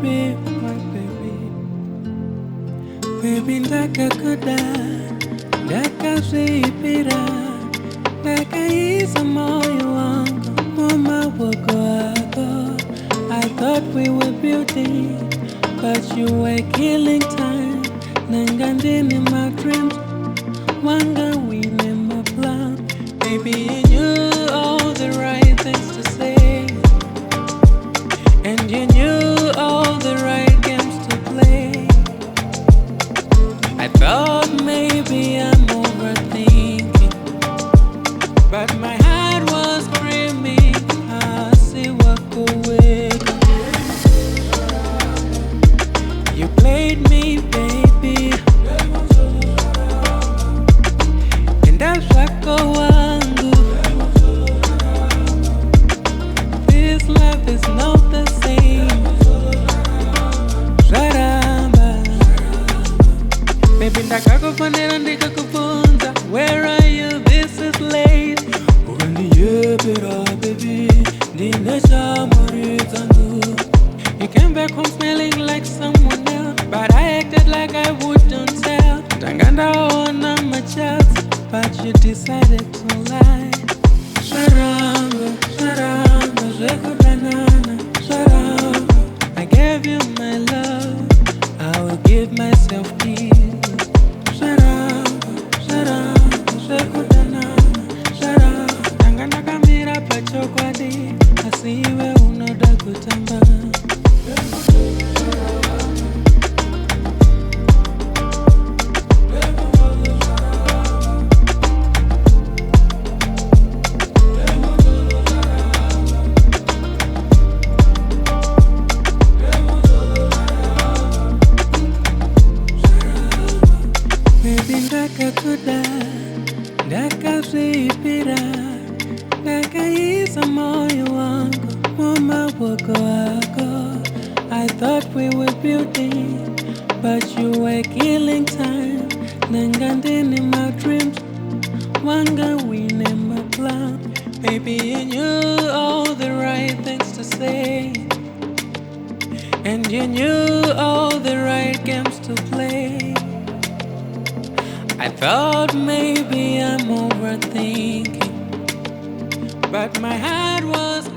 baby, my baby. Baby, ndakakuda, ndakazvipira, ndakaisa moyo wangu mumawoko ako. I thought we were beauty, but you were killing time. Nangandini in my dreams, wanga we never planned. Baby, you knew all the right things to say, and you knew all the right games to play. I thought maybe I'm overthinking, but my heart was screaming, I see what away. You played me, baby, and that's what go wangu. This love is not the same. Sharamba, baby, ndakakufanira ndikakufunza. Where are you? This is late. Ukandiyepera, baby, ndine chamuri dzangu. You came back home smelling like someone else, but I acted like I wouldn't tell. Tangandaona my chats, but you decided to lie. Sharanga, sharanga, zekudanana, sharanga. I gave you my love, I will give myself peace. Sharanga, sharanga, zekudanana, sharanga. Tangandakamira pachokwadi, asiwe unoda kutamba. Baby, ndakakuda, ndakazvipira, ndakaisa moyo wangu mumawoko ako. I thought we were beauty, but you were killing time. Nangandini in my dreams, wanga we never planned. Baby, you knew all the right things to say, and you knew all the right games to play. I thought maybe I'm overthinking, but my heart was